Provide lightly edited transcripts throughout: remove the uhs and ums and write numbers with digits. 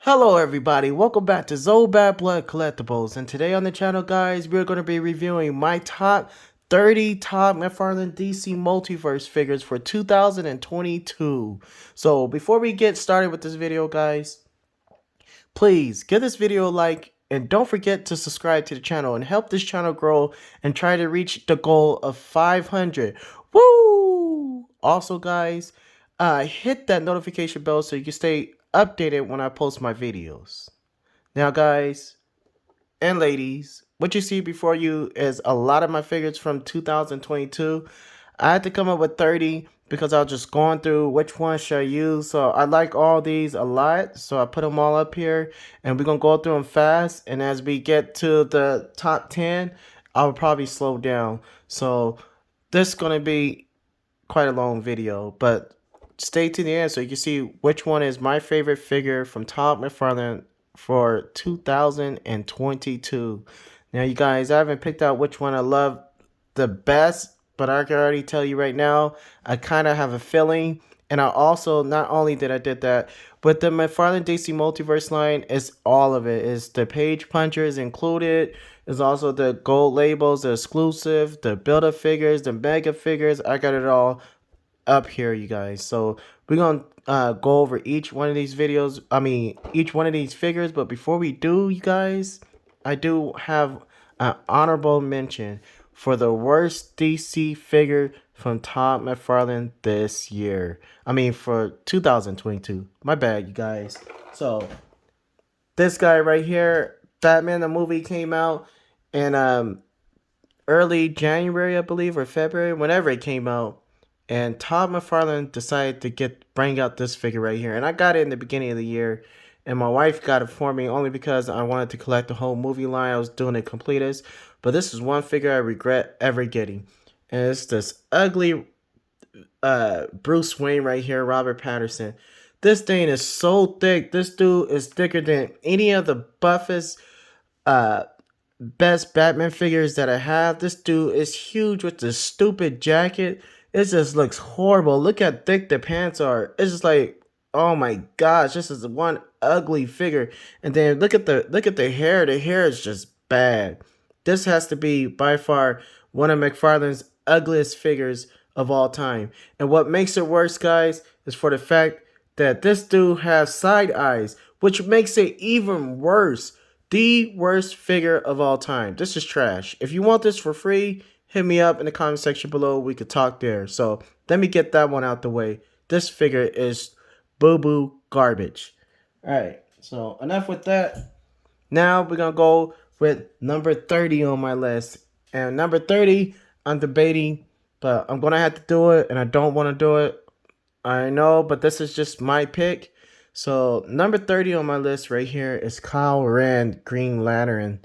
Hello everybody, welcome back to Zo Bad Blood Collectibles, and today on the channel guys, we're going to be reviewing my top 30 top McFarlane DC multiverse figures for 2022. So before we get started with this video guys, please give this video a like and don't forget to subscribe to the channel and help this channel grow and try to reach the goal of 500. Woo! Also guys, hit that notification bell so you can stay updated when I post my videos. Now guys and ladies, what you see before you is a lot of my figures from 2022. I had to come up with 30 because I was just going through which one should I use. So I like all these a lot, so I put them all up here and we're gonna go through them fast, and as we get to the top 10 I'll probably slow down. So this is gonna be quite a long video, but stay to the end so you can see which one is my favorite figure from Todd McFarlane for 2022. Now you guys, I haven't picked out which one I love the best, but I can already tell you right now, I kind of have a feeling. And I also, not only did I did that, but the McFarlane DC Multiverse line is all of it. Is the page punchers included. Is also the gold labels, the exclusive, the build-up figures, the mega figures. I got it all up here, you guys. So we're gonna go over each one of these videos. Each one of these figures. But before we do, you guys, I do have an honorable mention for the worst DC figure from Todd McFarlane this year. For 2022. My bad, you guys. So this guy right here, Batman the movie came out in early January, I believe, or February, whenever it came out. And Todd McFarlane decided to bring out this figure right here. And I got it in the beginning of the year. And my wife got it for me only because I wanted to collect the whole movie line. I was doing it completist. But this is one figure I regret ever getting. And it's this ugly Bruce Wayne right here, Robert Pattinson. This thing is so thick. This dude is thicker than any of the buffest best Batman figures that I have. This dude is huge with this stupid jacket. It just looks horrible. Look how thick the pants are. It's just like, oh my gosh, this is one ugly figure. And then look at the hair. The hair is just bad. This has to be by far one of McFarlane's ugliest figures of all time. And what makes it worse, guys, is for the fact that this dude has side eyes, which makes it even worse. The worst figure of all time. This is trash. If you want this for free, hit me up in the comment section below. We could talk there. So let me get that one out the way. This figure is boo-boo garbage. Alright, so enough with that. Now we're going to go with number 30 on my list. And number 30, I'm debating, but I'm going to have to do it, and I don't want to do it. I know, but this is just my pick. So number 30 on my list right here is Kyle Rand, Green Lantern.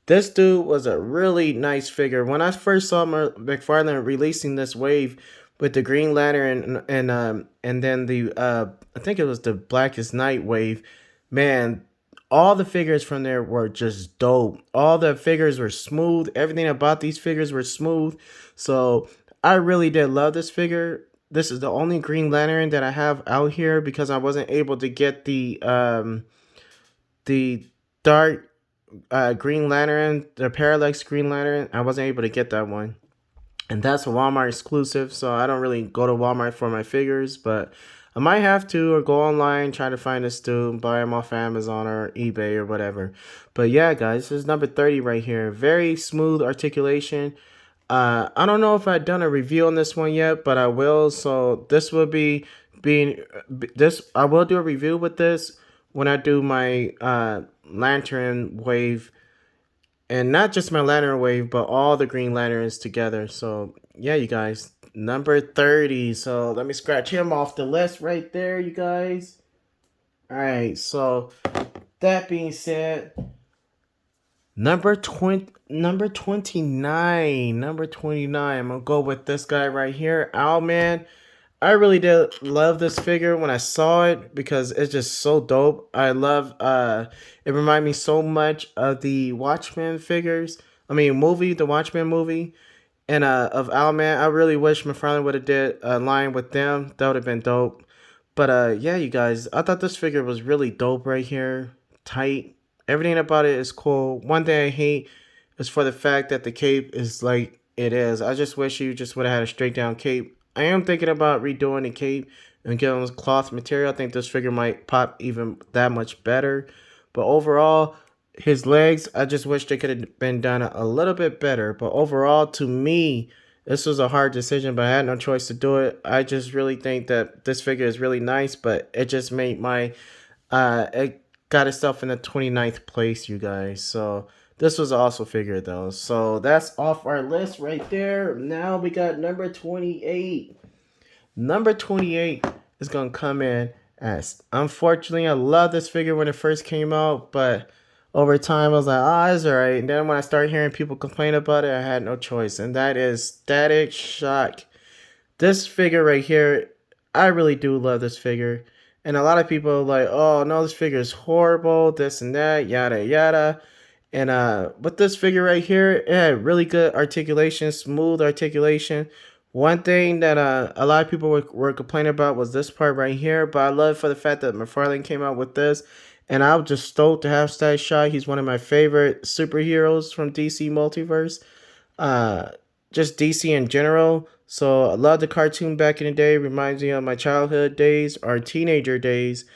This dude was a really nice figure. When I first saw McFarlane releasing this wave with the Green Lantern and then the I think it was the Blackest Night wave, man, all the figures from there were just dope. All the figures were smooth. Everything about these figures were smooth. So I really did love this figure. This is the only Green Lantern that I have out here because I wasn't able to get the dark Green Lantern, the Parallax Green Lantern. I wasn't able to get that one. And that's a Walmart exclusive, so I don't really go to Walmart for my figures, but I might have to, or go online, try to find this dude, buy them off Amazon or eBay or whatever. But yeah, guys, this is number 30 right here. Very smooth articulation. I don't know if I've done a review on this one yet, but I will. So this will be I will do a review with this when I do my Lantern wave, and not just my Lantern wave, but all the Green Lanterns together. So yeah, you guys, number 30. So let me scratch him off the list right there, you guys. All right. So that being said, number 29. Number 29. I'm gonna go with this guy right here, Owlman. I really did love this figure when I saw it because it's just so dope. I love it reminded me so much of the Watchmen figures. The Watchmen movie. And of Owlman. I really wish McFarlane would have did a line with them. That would have been dope. But yeah, you guys, I thought this figure was really dope right here. Tight. Everything about it is cool. One thing I hate is for the fact that the cape is like it is. I just wish you just would have had a straight down cape. I am thinking about redoing the cape and getting cloth material. I think this figure might pop even that much better. But overall, his legs, I just wish they could have been done a little bit better. But overall, to me, this was a hard decision, but I had no choice to do it. I just really think that this figure is really nice, but it just made my it got itself in the 29th place, you guys. So this was also figure though. So that's off our list right there. Now we got number 28. Number 28 is gonna come in as, unfortunately, I love this figure when it first came out, but over time I was like, ah, it's alright. And then when I started hearing people complain about it, I had no choice. And that is Static Shock. This figure right here, I really do love this figure. And a lot of people are like, oh no, this figure is horrible, this and that, yada yada. And with this figure right here, it had really good articulation, smooth articulation. One thing that a lot of people were complaining about was this part right here, but I love for the fact that McFarlane came out with this, and I was just stoked to have Static Shock. He's one of my favorite superheroes from DC Multiverse, uh, just DC in general. So I love the cartoon back in the day. Reminds me of my childhood days or teenager days.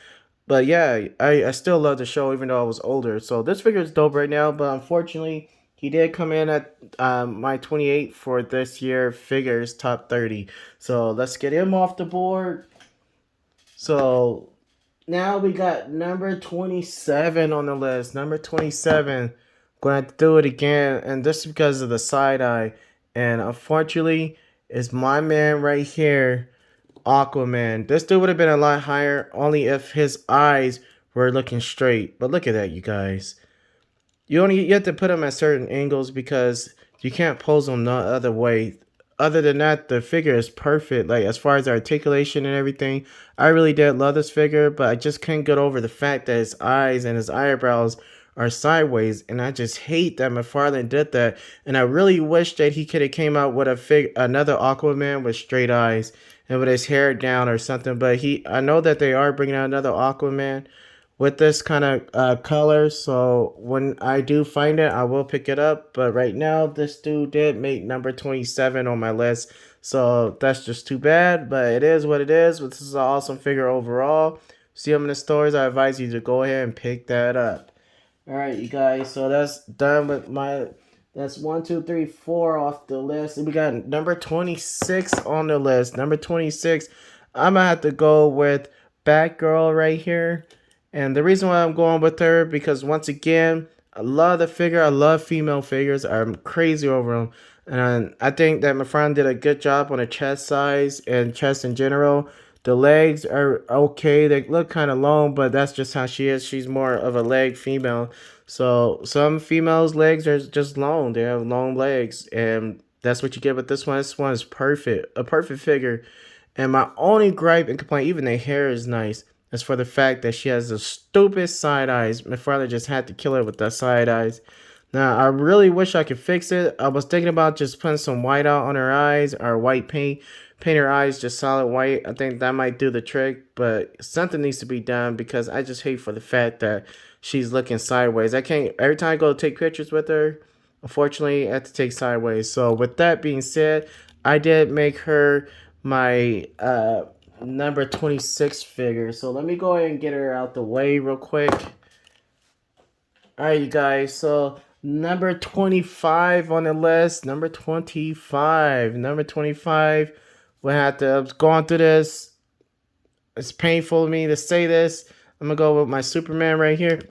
But yeah, I still love the show even though I was older. So this figure is dope right now, but unfortunately, he did come in at my 28 for this year figures top 30. So let's get him off the board. So now we got number 27 on the list. Number 27. Going to do it again, and this is because of the side eye. And unfortunately, is my man right here, Aquaman. This dude would have been a lot higher only if his eyes were looking straight. But look at that, you guys. You have to put them at certain angles because you can't pose them no other way. Other than that, the figure is perfect. Like as far as articulation and everything, I really did love this figure, but I just couldn't get over the fact that his eyes and his eyebrows are sideways, and I just hate that McFarlane did that. And I really wish that he could have came out with another Aquaman with straight eyes and with his hair down or something. But I know that they are bringing out another Aquaman with this kind of color, so when I do find it I will pick it up, but right now this dude did make number 27 on my list, so that's just too bad, but it is what it is. But this is an awesome figure overall. See him in the stores, I advise you to go ahead and pick that up. All right, you guys, so that's done with my, that's 1, 2, 3, 4 off the list, and we got number 26 on the list. Number 26, I'm gonna have to go with Batgirl right here. And the reason why I'm going with her, because once again, I love the figure. I love female figures. I'm crazy over them. And I think that McFarlane did a good job on the chest size and chest in general. The legs are okay. They look kind of long, but that's just how she is. She's more of a leg female. So some females' legs are just long. They have long legs. And that's what you get with this one. This one is perfect. A perfect figure. And my only gripe and complaint, even the hair is nice, is for the fact that she has the stupid side eyes. My father just had to kill her with the side eyes. Now, I really wish I could fix it. I was thinking about just putting some white out on her eyes or white paint. Paint her eyes just solid white. I think that might do the trick, but something needs to be done because I just hate for the fact that she's looking sideways. I can't, every time I go take pictures with her, unfortunately, I have to take sideways. So with that being said, I did make her my number 26 figure. So let me go ahead and get her out the way real quick. Alright, you guys. So number 25 on the list. Number 25. Number 25. We have to, I was going through this. It's painful to me to say this. I'm going to go with my Superman right here.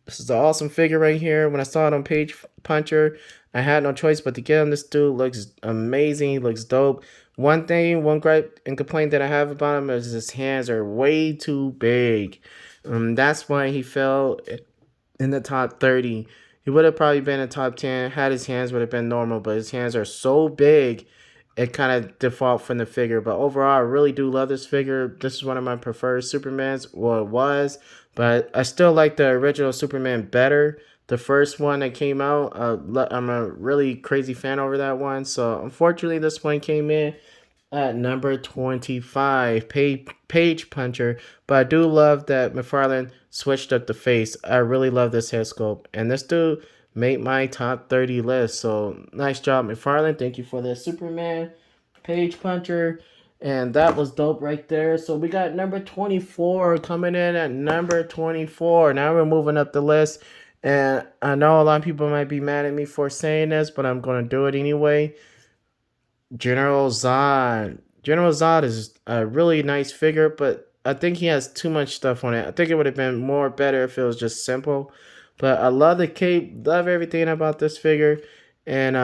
This is an awesome figure right here. When I saw it on Page Puncher, I had no choice but to get him. This dude looks amazing. He looks dope. One thing, one gripe and complaint that I have about him is his hands are way too big. That's why he fell in the top 30. He would have probably been in the top 10 had his hands would have been normal, but his hands are so big, it kind of default from the figure. But overall, I really do love this figure. This is one of my preferred Supermans. Well, it was, but I still like the original Superman better. The first one that came out, I'm a really crazy fan over that one. So unfortunately, this one came in At number 25, Page Puncher. But I do love that McFarlane switched up the face. I really love this head sculpt. And this dude made my top 30 list. So nice job, McFarlane. Thank you for the Superman Page Puncher. And that was dope right there. So we got number 24 coming in at number 24. Now we're moving up the list. And I know a lot of people might be mad at me for saying this, but I'm going to do it anyway. General Zod. General Zod is a really nice figure, but I think he has too much stuff on it. I think it would have been more better if it was just simple. But I love the cape, love everything about this figure, and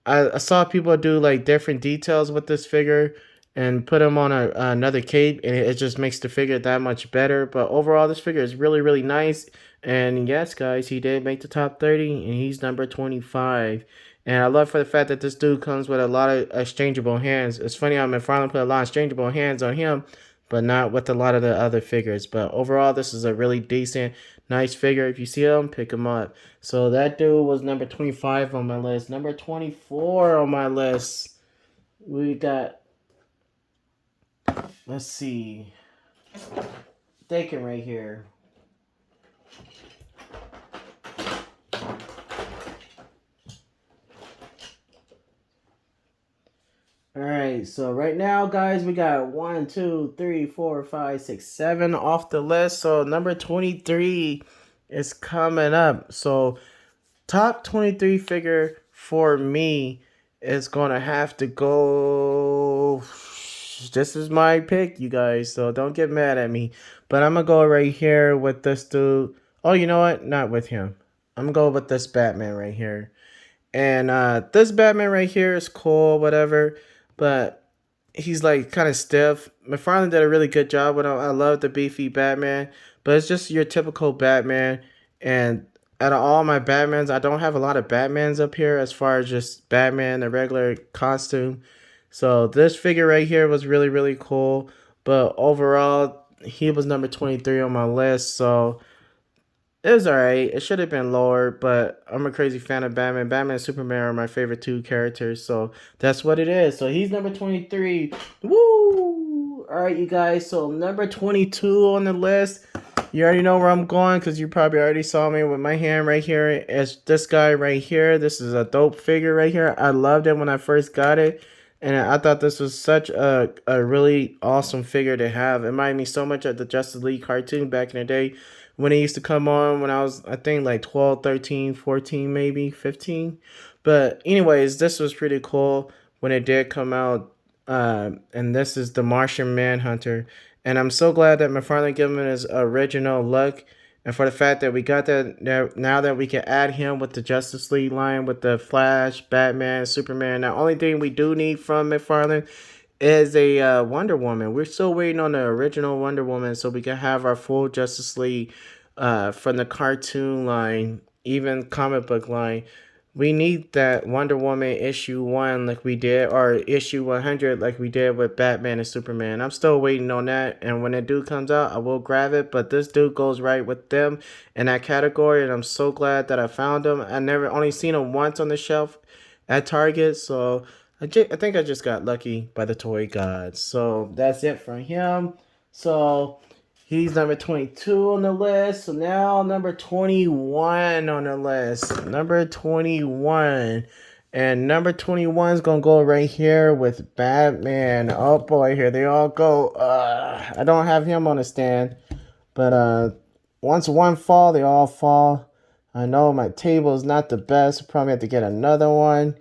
I saw people do like different details with this figure and put him on another cape, and it just makes the figure that much better. But overall, this figure is really, really nice. And yes, guys, he did make the top 30, and he's number 25. And I love for the fact that this dude comes with a lot of exchangeable hands. It's funny how McFarlane put a lot of exchangeable hands on him, but not with a lot of the other figures. But overall, this is a really decent, nice figure. If you see him, pick him up. So that dude was number 25 on my list. Number 24 on my list, we got, let's see, thinking right here. Alright, so right now, guys, we got 1, 2, 3, 4, 5, 6, 7 off the list. So number 23 is coming up. So top 23 figure for me is going to have to go. This is my pick, you guys, so don't get mad at me. But I'm going to go right here with this dude. Oh, you know what? Not with him. I'm going to go with this Batman right here. And this Batman right here is cool, whatever. But he's like kind of stiff. McFarlane did a really good job with him. I love the beefy Batman. But it's just your typical Batman. And out of all my Batmans, I don't have a lot of Batmans up here as far as just Batman, the regular costume. So this figure right here was really, really cool. But overall, he was number 23 on my list. So it was alright. It should have been lower, but I'm a crazy fan of Batman. Batman and Superman are my favorite two characters, so that's what it is. So he's number 23. Woo! Alright, you guys. So number 22 on the list. You already know where I'm going because you probably already saw me with my hand right here. It's this guy right here. This is a dope figure right here. I loved it when I first got it. And I thought this was such a really awesome figure to have. It reminded me so much of the Justice League cartoon back in the day when it used to come on when I was, I think, like 12, 13, 14, maybe 15. But anyways, this was pretty cool when it did come out. And this is the Martian Manhunter. And I'm so glad that McFarlane gave him his original look. And for the fact that we got that now that we can add him with the Justice League line with the Flash, Batman, Superman. The only thing we do need from McFarlane is a Wonder Woman. We're still waiting on the original Wonder Woman so we can have our full Justice League from the cartoon line, even comic book line. We need that Wonder Woman issue 1 like we did, or issue 100 like we did with Batman and Superman. I'm still waiting on that, and when that dude comes out, I will grab it, but this dude goes right with them in that category, and I'm so glad that I found him. I never only seen him once on the shelf at Target, so I think I just got lucky by the toy gods. So that's it for him. So he's number 22 on the list. So now number 21 on the list. Number 21. And number 21 is going to go right here with Batman. Oh boy, here they all go. I don't have him on the stand. But once one fall, they all fall. I know my table is not the best. Probably have to get another one.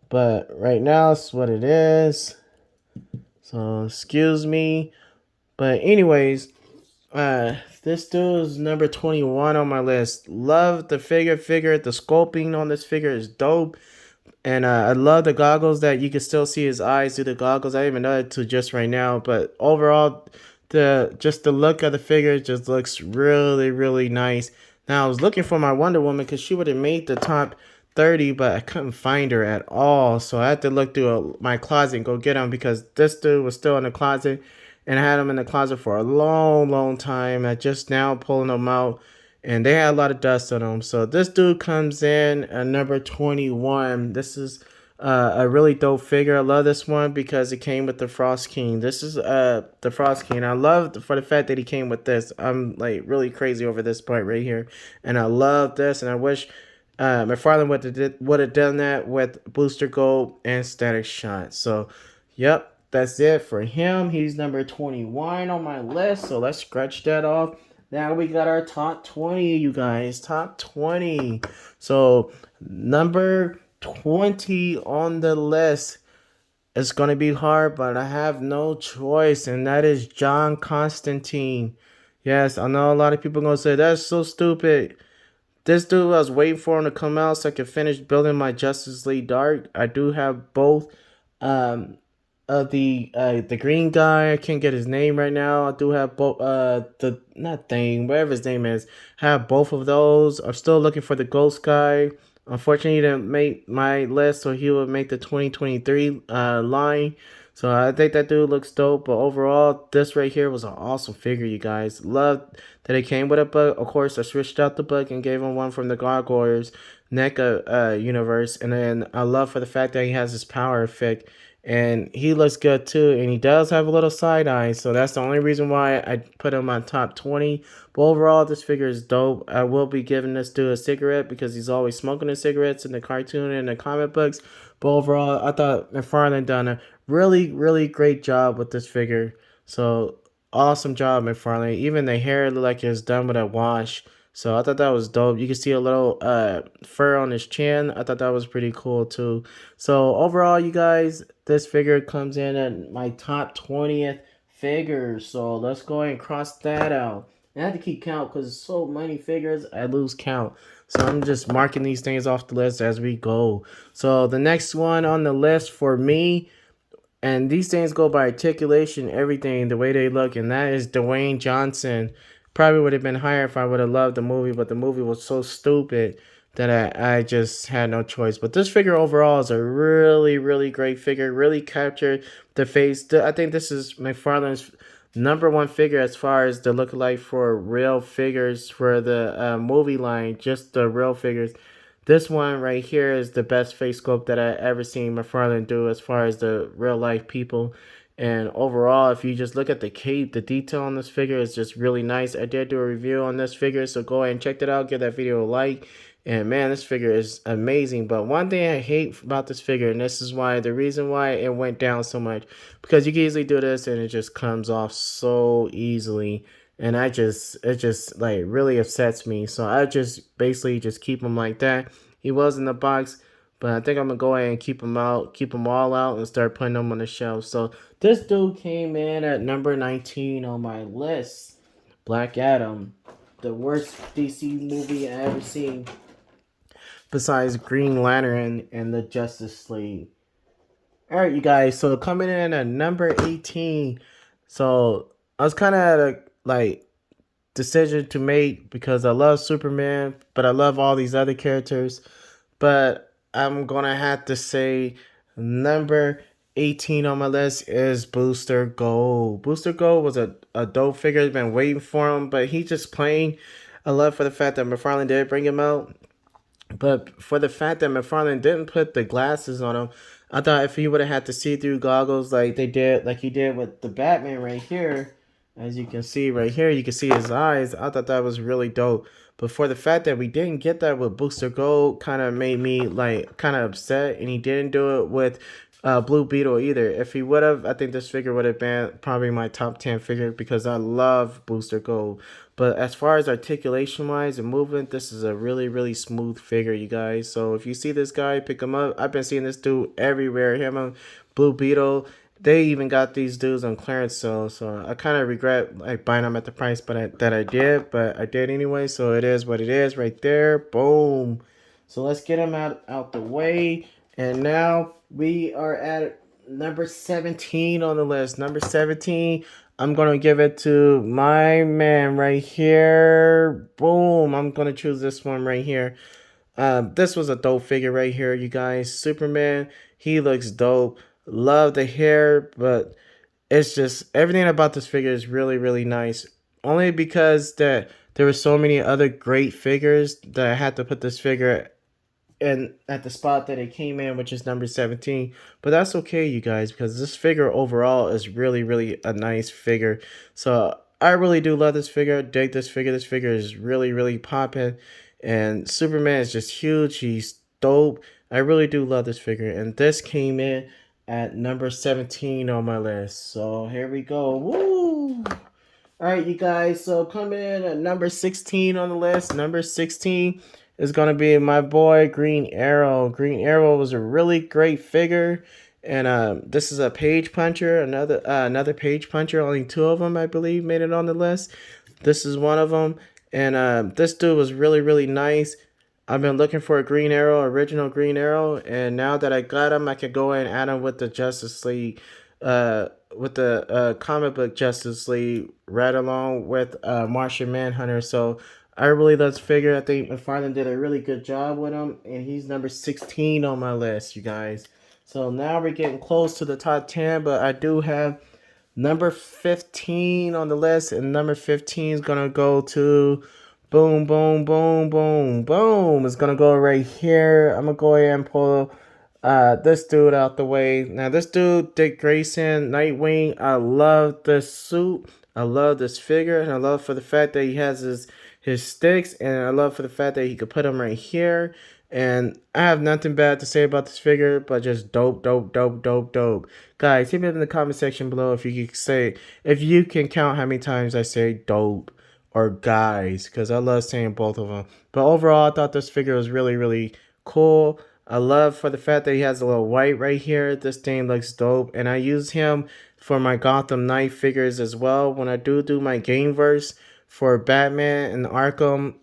But right now, it's what it is. So, excuse me. But anyways, this dude is number 21 on my list. Love the figure. The sculpting on this figure is dope. And I love the goggles that you can still see his eyes through the goggles. I didn't even know it till just right now. But overall, the look of the figure just looks really, really nice. Now, I was looking for my Wonder Woman because she would have made the top 30, but I couldn't find her at all. So I had to look through my closet and go get him because this dude was still in the closet. And I had him in the closet for a long, long time. I just now pulling them out. And they had a lot of dust on them. So this dude comes in at number 21. This is a really dope figure. I love this one because it came with the Frost King. This is the Frost King. I love for the fact that he came with this. I'm like really crazy over this part right here, and I love this. And I wish McFarlane would have done that with Booster Gold and Static Shot. So, yep, that's it for him. He's number 21 on my list. So let's scratch that off. Now we got our top 20, you guys. Top 20. So number 20 on the list. It's going to be hard, but I have no choice, and that is John Constantine. Yes, I know a lot of people are going to say, that's so stupid. This dude, I was waiting for him to come out so I could finish building my Justice League Dark. I do have both um, the green guy. I can't get his name right now. I do have both the not thing, whatever his name is. Have both of those. I'm still looking for the ghost guy. Unfortunately, he didn't make my list, so he would make the 2023 line. So I think that dude looks dope. But overall, this right here was an awesome figure, you guys. Loved that it came with a bug. Of course, I switched out the bug and gave him one from the Gargoyles NECA universe. And then I love for the fact that he has his power effect. And he looks good too, and he does have a little side eye, so that's the only reason why I put him on top 20. But overall, this figure is dope. I will be giving this dude a cigarette because he's always smoking the cigarettes in the cartoon and the comic books. But overall, I thought McFarlane done a really, really great job with this figure. So awesome job, McFarlane. Even the hair looked like it was done with a wash. So I thought that was dope. You can see a little fur on his chin. I thought that was pretty cool too. So overall, you guys, this figure comes in at my top 20th figure. So let's go ahead and cross that out. I have to keep count because so many figures, I lose count. So I'm just marking these things off the list as we go. So the next one on the list for me, and these things go by articulation, everything, the way they look, and that is Dwayne Johnson. Probably would have been higher if I would have loved the movie, but the movie was so stupid that I just had no choice. But this figure overall is a really, really great figure. Really captured the face. I think this is McFarlane's #1 figure as far as the lookalike for real figures for the movie line, just the real figures. This one right here is the best face sculpt that I ever seen McFarlane do as far as the real life people. And overall, if you just look at the cape, the detail on this figure is just really nice. I did do a review on this figure, so go ahead and check that out. Give that video a like. And man, this figure is amazing. But one thing I hate about this figure, and this is why the reason why it went down so much, because you can easily do this and it just comes off so easily. And it just like really upsets me. So I just basically just keep him like that. He was in the box, but I think I'm gonna go ahead and keep him out, keep them all out, and start putting them on the shelf. So this dude came in at number 19 on my list. Black Adam, the worst DC movie I ever seen, besides Green Lantern and the Justice League. All right, you guys. So coming in at number 18. So I was kind of at a like decision to make because I love Superman, but I love all these other characters. But I'm gonna have to say number 18 on my list is Booster Gold. Booster Gold was a dope figure. I've been waiting for him, but he just plain. I love for the fact that McFarlane did bring him out. But for the fact that McFarlane didn't put the glasses on him, I thought if he would have had the see-through goggles like they did, like he did with the Batman right here, as you can see right here, you can see his eyes. I thought that was really dope. But for the fact that we didn't get that with Booster Gold, kind of made me like kind of upset. And he didn't do it with Blue Beetle either. If he would have, I think this figure would have been probably my top 10 figure because I love Booster Gold. But as far as articulation wise and movement, this is a really, really smooth figure, you guys. So if you see this guy, pick him up. I've been seeing this dude everywhere. Him and Blue Beetle. They even got these dudes on clearance sale, so I kind of regret like buying them at the price, but I did, but I did anyway. So it is what it is, right there. Boom. So let's get them out the way, and now we are at number 17 on the list. Number 17. I'm gonna give it to my man right here. Boom. I'm gonna choose this one right here. This was a dope figure right here, you guys. Superman. He looks dope. Love the hair, but it's just everything about this figure is really, really nice. Only because that there were so many other great figures that I had to put this figure and at the spot that it came in, which is number 17. But that's okay, you guys, because this figure overall is really, really a nice figure. So I really do love this figure. I dig this figure. This figure is really, really popping. And Superman is just huge. He's dope. I really do love this figure. And this came in at number 17 on my list. So here we go. Woo! All right, you guys. So coming in at number 16 on the list. Number 16 is going to be my boy Green Arrow. Green Arrow was a really great figure. And this is a page puncher, another page puncher. Only two of them, I believe, made it on the list. This is one of them. And this dude was really, really nice. I've been looking for a Green Arrow, original Green Arrow, and now that I got him, I can go and add him with the Justice League, with the comic book Justice League, right along with Martian Manhunter. So I really love this figure. I think McFarlane did a really good job with him, and he's number 16 on my list, you guys. So now we're getting close to the top 10, but I do have number 15 on the list, and number 15 is gonna go to boom, boom, boom, boom, boom. It's gonna go right here. I'm gonna go ahead and pull this dude out the way. Now this dude, Dick Grayson, Nightwing. I love this suit. I love this figure, and I love for the fact that he has his sticks, and I love for the fact that he could put them right here. And I have nothing bad to say about this figure, but just dope, dope, dope, dope, dope. Guys, hit me up in the comment section below if you can count how many times I say dope or guys, because I love saying both of them. But overall, I thought this figure was really, really cool. I love for the fact that he has a little white right here. This thing looks dope, and I use him for my Gotham Knight figures as well. When I do my Gameverse for Batman and Arkham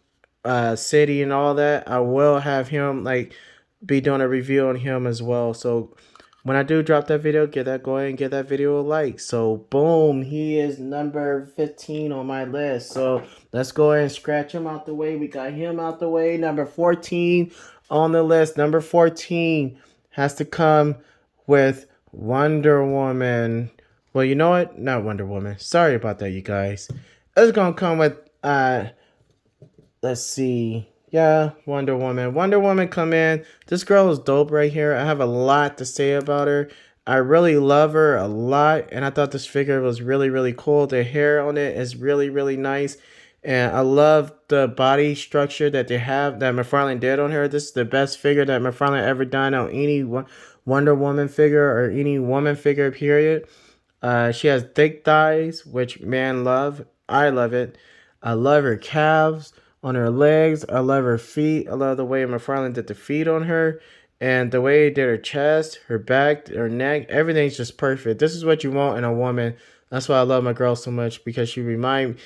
City and all that, I will have him be doing a review on him as well. So when I do drop that video, go ahead and give that video a like. So boom, he is number 15 on my list. So let's go ahead and scratch him out the way. We got him out the way. Number 14 on the list. Number 14 has to come with Wonder Woman. Well, you know what? Not Wonder Woman. Sorry about that, you guys. It's gonna come with let's see. Yeah, Wonder Woman. Wonder Woman come in. This girl is dope right here. I have a lot to say about her. I really love her a lot, and I thought this figure was really, really cool. The hair on it is really, really nice, and I love the body structure that they have, that McFarlane did on her. This is the best figure that McFarlane ever done on any Wonder Woman figure or any woman figure, period. She has thick thighs, which man love. I love it. I love her calves on her legs. I love her feet. I love the way McFarlane did the feet on her. And the way he did her chest, her back, her neck, everything's just perfect. This is what you want in a woman. That's why I love my girl so much, because she reminds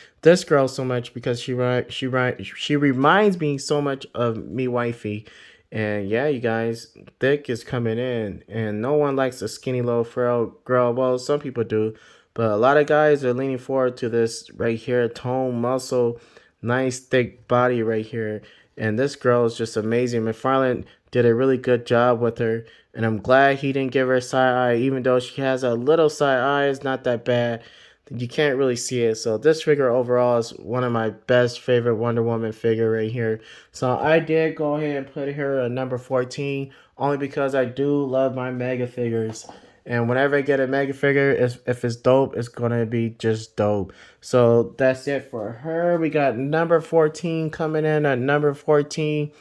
she reminds me so much of me wifey. And yeah, you guys, thick is coming in, and no one likes a skinny little frail girl. Well, some people do, but a lot of guys are leaning forward to this right here, tone, muscle, nice thick body right here. And this girl is just amazing. McFarlane did a really good job with her, and I'm glad he didn't give her a side eye, even though she has a little side eye. It's not that bad. You can't really see it. So this figure overall is one of my best favorite Wonder Woman figure right here. So I did go ahead and put her at number 14, only because I do love my mega figures. And whenever I get a mega figure, if it's dope, it's going to be just dope. So that's it for her. We got number 14 coming in at number 14.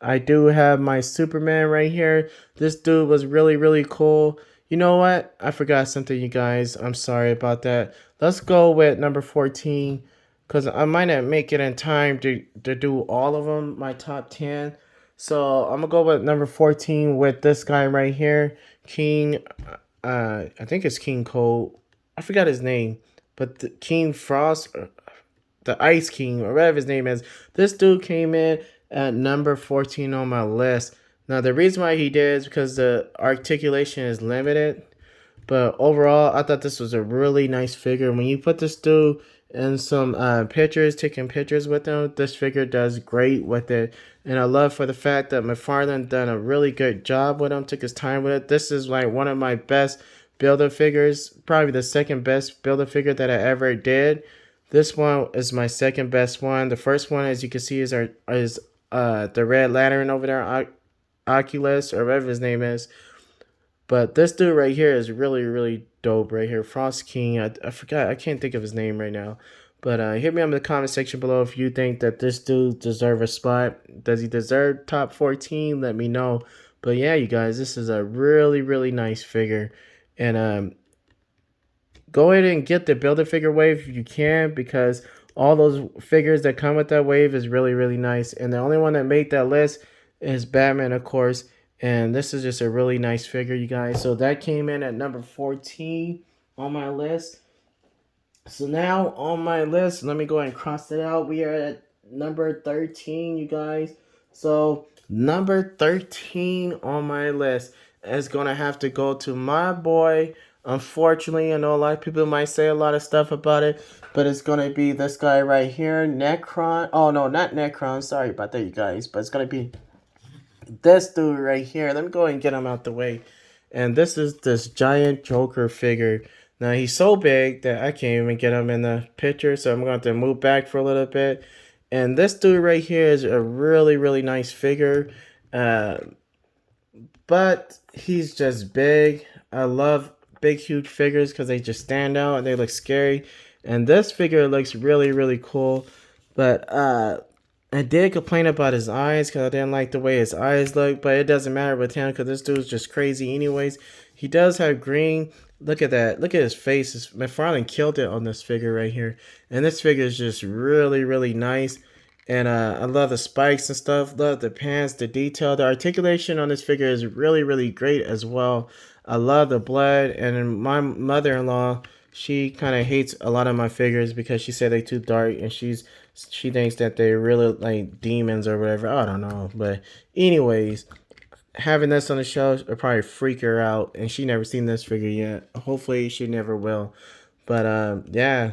I do have my Superman right here. This dude was really, really cool. You know what? I forgot something, you guys. I'm sorry about that. Let's go with number 14, because I might not make it in time to do all of them, my top 10. So I'm going to go with number 14 with this guy right here. King, I think it's King Cold. I forgot his name. But the King Frost, the Ice King, or whatever his name is. This dude came in at number 14 on my list. Now, the reason why he did is because the articulation is limited. But overall, I thought this was a really nice figure. When you put this dude in some pictures, taking pictures with him, this figure does great with it. And I love for the fact that McFarlane done a really good job with him, took his time with it. This is like one of my best Builder figures, probably the second best Builder figure that I ever did. This one is my second best one. The first one, as you can see, is the Red Lantern over there. Oculus or whatever his name is. But this dude right here is really, really dope right here. Frost King. I forgot. I can't think of his name right now. But hit me up in the comment section below if you think that this dude deserves a spot. Does he deserve top 14? Let me know. But yeah, you guys, this is a really, really nice figure. And go ahead and get the Build-A-Figure wave if you can, because all those figures that come with that wave is really, really nice. And the only one that made that list is Batman, of course. And this is just a really nice figure, you guys. So that came in at number 14 on my list. So now on my list, let me go ahead and cross it out. We are at number 13, you guys. So number 13 on my list is going to have to go to my boy. Unfortunately, I know a lot of people might say a lot of stuff about it, but it's going to be this guy right here, Necron. Oh, no, not Necron. Sorry about that, you guys. But it's going to be this dude right here. Let me go ahead and get him out the way. And this is this giant Joker figure. Now, he's so big that I can't even get him in the picture, so I'm going to have to move back for a little bit. And this dude right here is a really, really nice figure. But he's just big. I love big, huge figures because they just stand out and they look scary. And this figure looks really, really cool. But I did complain about his eyes because I didn't like the way his eyes look. But it doesn't matter with him because this dude's just crazy anyways. He does have green. Look at that. Look at his face. McFarlane killed it on this figure right here. And this figure is just really, really nice. And I love the spikes and stuff. Love the pants, the detail. The articulation on this figure is really, really great as well. I love the blood. And my mother-in-law, she kind of hates a lot of my figures because she said they're too dark. And she thinks that they're really like demons or whatever. I don't know. But anyways, having this on the show will probably freak her out, and she never seen this figure yet. Hopefully she never will. But yeah,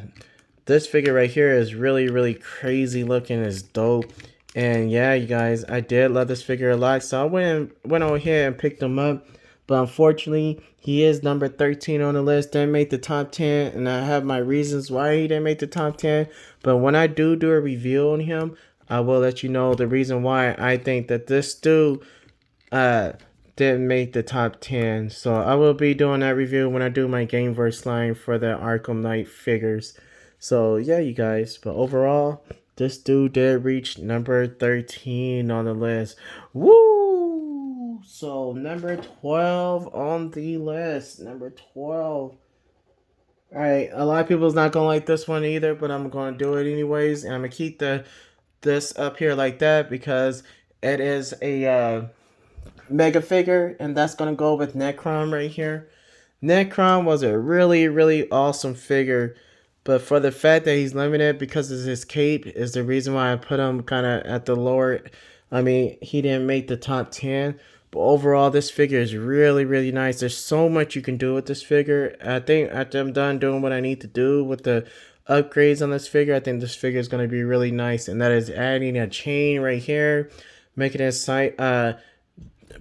this figure right here is really, really crazy looking. It's dope. And yeah, you guys, I did love this figure a lot, so I went over here and picked him up. But unfortunately, he is number 13 on the list. Didn't make the top 10, and I have my reasons why he didn't make the top 10. But when I do a review on him, I will let you know the reason why I think that this dude didn't make the top 10. So I will be doing that review when I do my Gameverse line for the Arkham Knight figures. So yeah, you guys, but overall, this dude did reach number 13 on the list. Woo! So number 12 on the list. Number 12. Alright, a lot of people's not gonna like this one either, but I'm gonna do it anyways. And I'm gonna keep this up here like that because it is a mega figure, and that's gonna go with Necron right here. Necron was a really, really awesome figure, but for the fact that he's limited because of his cape is the reason why I put him kind of at the lower. I mean, he didn't make the top 10, but overall this figure is really, really nice. There's so much you can do with this figure. I think after I'm done doing what I need to do with the upgrades on this figure, I think this figure is going to be really nice, and that is adding a chain right here, making it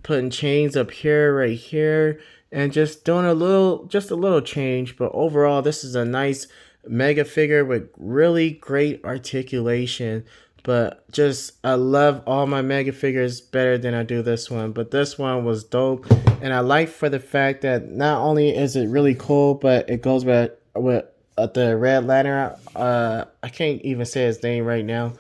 putting chains up here, right here, and just doing a little change. But overall, this is a nice mega figure with really great articulation. But just, I love all my mega figures better than I do this one. But this one was dope, and I like for the fact that not only is it really cool, but it goes with the Red Lantern. I can't even say his name right now,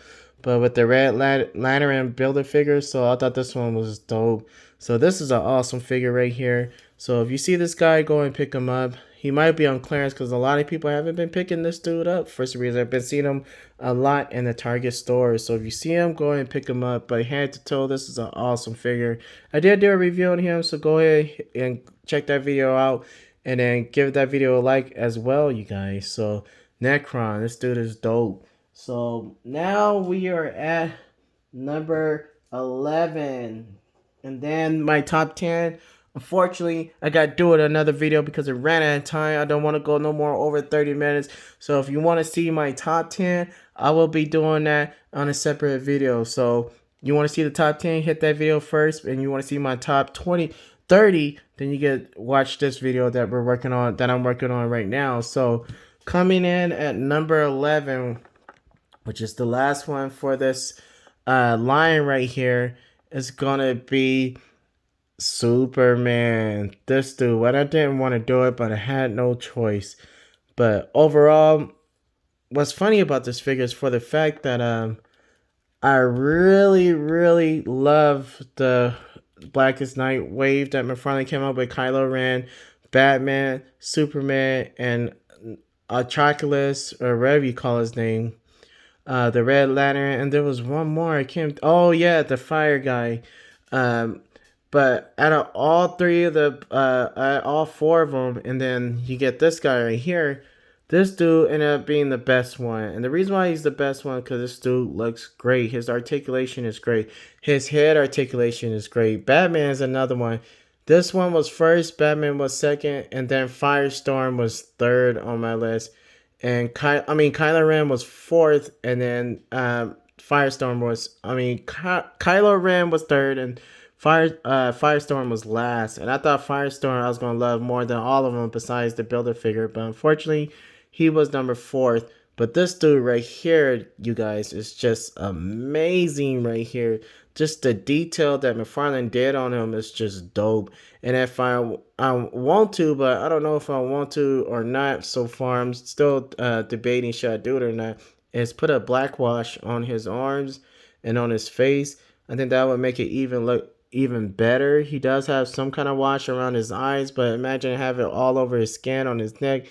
but with the Red Lantern Builder figure. So I thought this one was dope. So this is an awesome figure right here. So if you see this guy, go and pick him up. He might be on clearance because a lot of people haven't been picking this dude up for some reason. I've been seeing him a lot in the Target store. So if you see him, go ahead and pick him up. But head to toe, this is an awesome figure. I did do a review on him, so go ahead and check that video out. And then give that video a like as well, you guys. So Necron, this dude is dope. So now we are at number 11. And then my top 10. Unfortunately, I got to do it another video because it ran out of time. I don't want to go no more over 30 minutes. So if you want to see my top 10, I will be doing that on a separate video. So you want to see the top 10, hit that video first. And you want to see my top 20, 30, then you get watch this video that I'm working on right now. So coming in at number 11, which is the last one for this line right here, is gonna be Superman. This dude, what I didn't want to do it, but I had no choice. But overall, what's funny about this figure is for the fact that I really love the Blackest Night wave that McFarlane came up with. Kylo Ren, Batman, Superman, and Atrioculus, or whatever you call his name. The Red Lantern, and there was one more. I can't. Oh yeah, the Fire guy. Um, but out of all three of the, all four of them, and then you get this guy right here. This dude ended up being the best one, and the reason why he's the best one because this dude looks great. His articulation is great. His head articulation is great. Batman is another one. This one was first. Batman was second, and then Firestorm was third on my list. And Kylo Ren was fourth, and then Firestorm was. Kylo Ren was third, and Firestorm was last. And I thought Firestorm I was gonna love more than all of them besides the Builder figure, but unfortunately, he was number fourth. But this dude right here, you guys, is just amazing right here. Just the detail that McFarlane did on him is just dope. And if I want to, but I don't know if I want to or not so far. I'm still debating should I do it or not. Is put a black wash on his arms and on his face. I think that would make it even look even better. He does have some kind of wash around his eyes, but imagine having it all over his skin, on his neck.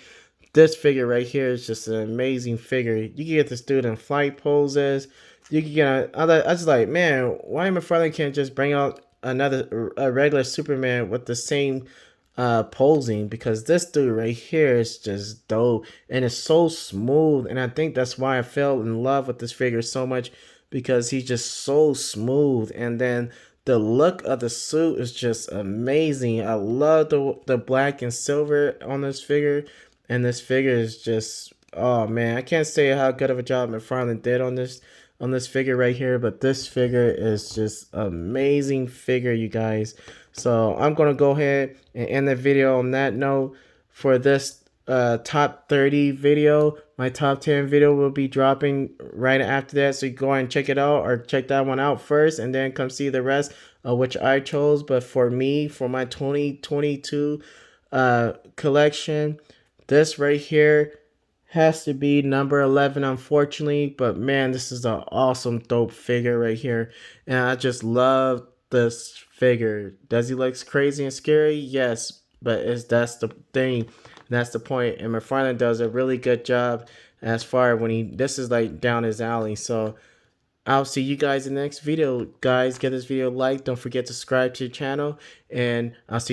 This figure right here is just an amazing figure. You can get this dude in flight poses. You can get I was like, man, why McFarlane can't just bring out a regular Superman with the same posing? Because this dude right here is just dope and it's so smooth, and I think that's why I fell in love with this figure so much, because he's just so smooth, and then the look of the suit is just amazing. I love the black and silver on this figure. And this figure is just, oh man, I can't say how good of a job McFarlane did on this figure right here, but this figure is just amazing figure, you guys. So I'm gonna go ahead and end the video on that note. For this top 30 video, my top 10 video will be dropping right after that, so you go ahead and check it out, or check that one out first and then come see the rest, which I chose. But for me, for my 2022 collection, this right here has to be number 11, unfortunately. But man, this is an awesome, dope figure right here. And I just love this figure. Does he look crazy and scary? Yes. But that's the thing. That's the point. And McFarlane does a really good job as far when this is like down his alley. So I'll see you guys in the next video. Guys, get this video liked. Don't forget to subscribe to the channel. And I'll see you